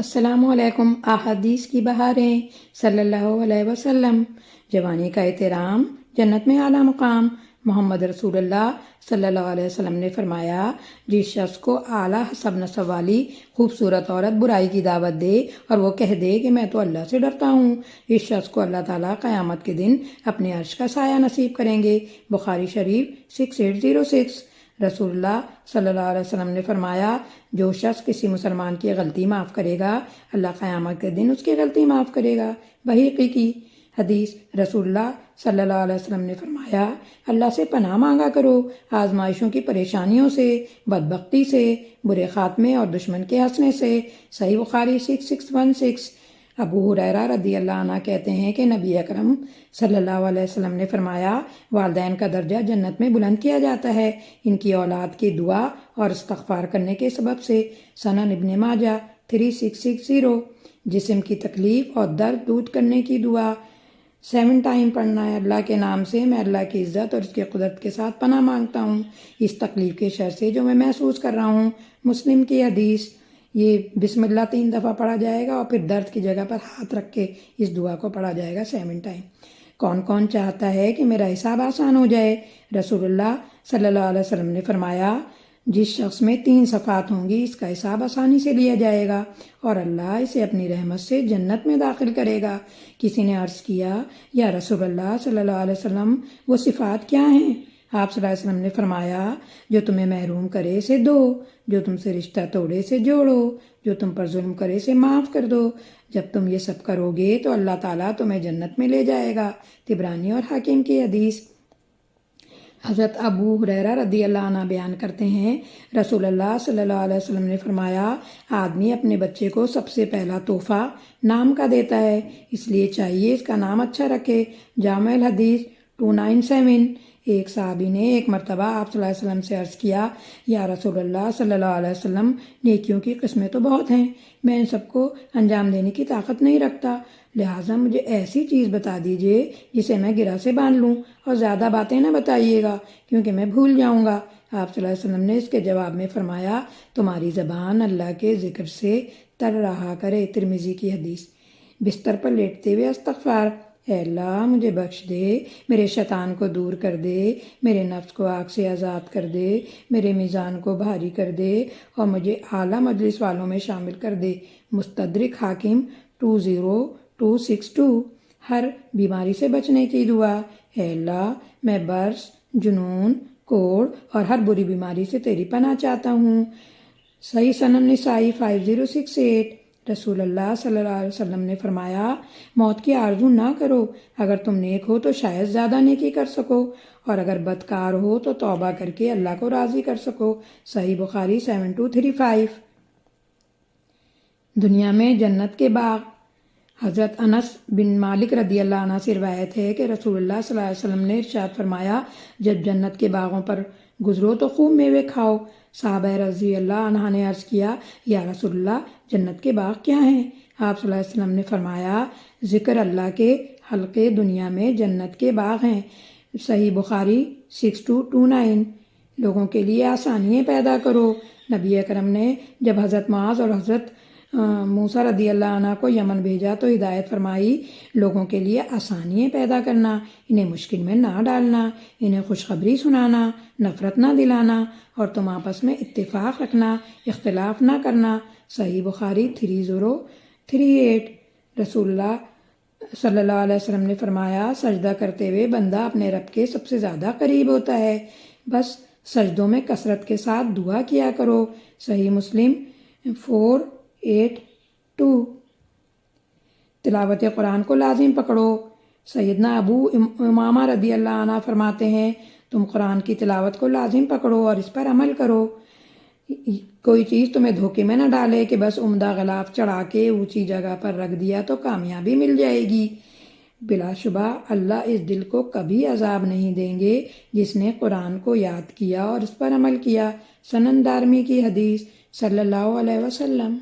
السلام علیکم۔ احادیث کی بہاریں صلی اللہ علیہ وسلم۔ جوانی کا احترام، جنت میں اعلیٰ مقام۔ محمد رسول اللہ صلی اللہ علیہ وسلم نے فرمایا، جس شخص کو اعلیٰ حسب نسب والی خوبصورت عورت برائی کی دعوت دے اور وہ کہہ دے کہ میں تو اللہ سے ڈرتا ہوں، اس شخص کو اللہ تعالیٰ قیامت کے دن اپنے عرش کا سایہ نصیب کریں گے۔ بخاری شریف 6806۔ رسول اللہ صلی اللہ علیہ وسلم نے فرمایا، جو شخص کسی مسلمان کی غلطی معاف کرے گا، اللہ قیامت کے دن اس کی غلطی معاف کرے گا۔ بحقی کی حدیث۔ رسول اللہ صلی اللہ علیہ وسلم نے فرمایا، اللہ سے پناہ مانگا کرو آزمائشوں کی پریشانیوں سے، بدبختی سے، برے خاتمے اور دشمن کے ہنسنے سے۔ صحیح بخاری 6616۔ ابو ہریرہ رضی اللہ عنہ کہتے ہیں کہ نبی اکرم صلی اللہ علیہ وسلم نے فرمایا، والدین کا درجہ جنت میں بلند کیا جاتا ہے ان کی اولاد کی دعا اور استغفار کرنے کے سبب سے۔ سنن ابن ماجہ 3660۔ جسم کی تکلیف اور درد دور کرنے کی دعا 7 ٹائم پڑھنا ہے۔ اللہ کے نام سے میں اللہ کی عزت اور اس کی قدرت کے ساتھ پناہ مانگتا ہوں اس تکلیف کے شر سے جو میں محسوس کر رہا ہوں۔ مسلم کی حدیث۔ یہ بسم اللہ 3 دفعہ پڑھا جائے گا اور پھر درد کی جگہ پر ہاتھ رکھ کے اس دعا کو پڑھا جائے گا 7 ٹائم۔ کون کون چاہتا ہے کہ میرا حساب آسان ہو جائے؟ رسول اللہ صلی اللہ علیہ وسلم نے فرمایا، جس شخص میں 3 صفات ہوں گی اس کا حساب آسانی سے لیا جائے گا اور اللہ اسے اپنی رحمت سے جنت میں داخل کرے گا۔ کسی نے عرض کیا، یا رسول اللہ صلی اللہ علیہ وسلم وہ صفات کیا ہیں؟ آپ صلی اللہ علیہ وسلم نے فرمایا، جو تمہیں محروم کرے اسے دو، جو تم سے رشتہ توڑے اسے جوڑو، جو تم پر ظلم کرے اسے معاف کر دو۔ جب تم یہ سب کرو گے تو اللہ تعالیٰ تمہیں جنت میں لے جائے گا۔ طبرانی اور حاکم کی حدیث۔ حضرت ابو ہریرہ رضی اللہ عنہ بیان کرتے ہیں، رسول اللہ صلی اللہ علیہ وسلم نے فرمایا، آدمی اپنے بچے کو سب سے پہلا تحفہ نام کا دیتا ہے، اس لیے چاہیے اس کا نام اچھا رکھے۔ جامع الحدیث 297۔ ایک صحابی نے ایک مرتبہ آپ صلی اللہ علیہ وسلم سے عرض کیا، یا رسول اللہ صلی اللہ علیہ وسلم، نیکیوں کی قسمیں تو بہت ہیں، میں ان سب کو انجام دینے کی طاقت نہیں رکھتا، لہٰذا مجھے ایسی چیز بتا دیجئے جسے میں گرہ سے باندھ لوں، اور زیادہ باتیں نہ بتائیے گا کیونکہ میں بھول جاؤں گا۔ آپ صلی اللہ علیہ وسلم نے اس کے جواب میں فرمایا، تمہاری زبان اللہ کے ذکر سے تر رہا کرے۔ ترمذی کی حدیث۔ بستر پر لیٹتے ہوئے استغفار۔ اے اللہ مجھے بخش دے، میرے شیطان کو دور کر دے، میرے نفس کو آگ سے آزاد کر دے، میرے میزان کو بھاری کر دے اور مجھے اعلیٰ مجلس والوں میں شامل کر دے۔ مستدرک حاکم 20262۔ ہر بیماری سے بچنے کی دعا۔ اے اللہ میں برس، جنون، کوڑ اور ہر بری بیماری سے تیری پناہ چاہتا ہوں۔ صحیح سنن نسائی 5068۔ رسول اللہ صلی اللہ علیہ وسلم نے فرمایا، موت کی آرزو نہ کرو، اگر تم نیک ہو تو شاید زیادہ نیکی کر سکو، اور اگر بدکار ہو تو توبہ کر کے اللہ کو راضی کر سکو۔ صحیح بخاری 7235۔ دنیا میں جنت کے باغ۔ حضرت انس بن مالک رضی اللہ عنہ سے روایت ہے کہ رسول اللہ صلی اللہ علیہ وسلم نے ارشاد فرمایا، جب جنت کے باغوں پر گزرو تو خوب میوے کھاؤ۔ صحابہ رضی اللہ عنہ نے عرض کیا، یا رسول اللہ جنت کے باغ کیا ہیں؟ آپ صلی اللہ علیہ وسلم نے فرمایا، ذکر اللہ کے حلقے دنیا میں جنت کے باغ ہیں۔ صحیح بخاری 6229۔ لوگوں کے لیے آسانیاں پیدا کرو۔ نبی اکرم نے جب حضرت معاذ اور حضرت موسیٰ رضی اللہ عنہ کو یمن بھیجا تو ہدایت فرمائی، لوگوں کے لیے آسانیاں پیدا کرنا، انہیں مشکل میں نہ ڈالنا، انہیں خوشخبری سنانا، نفرت نہ دلانا، اور تم آپس میں اتفاق رکھنا، اختلاف نہ کرنا۔ صحیح بخاری 3038۔ رسول اللہ صلی اللہ علیہ وسلم نے فرمایا، سجدہ کرتے ہوئے بندہ اپنے رب کے سب سے زیادہ قریب ہوتا ہے، بس سجدوں میں کثرت کے ساتھ دعا کیا کرو۔ صحیح مسلم 482۔ تلاوت قرآن کو لازم پکڑو۔ سیدنا ابو امامہ رضی اللہ عنہ فرماتے ہیں، تم قرآن کی تلاوت کو لازم پکڑو اور اس پر عمل کرو۔ کوئی چیز تمہیں دھوکے میں نہ ڈالے کہ بس عمدہ غلاف چڑھا کے اونچی جگہ پر رکھ دیا تو کامیابی مل جائے گی۔ بلا شبہ اللہ اس دل کو کبھی عذاب نہیں دیں گے جس نے قرآن کو یاد کیا اور اس پر عمل کیا۔ سنن دارمی کی حدیث۔ صلی اللہ علیہ وسلم۔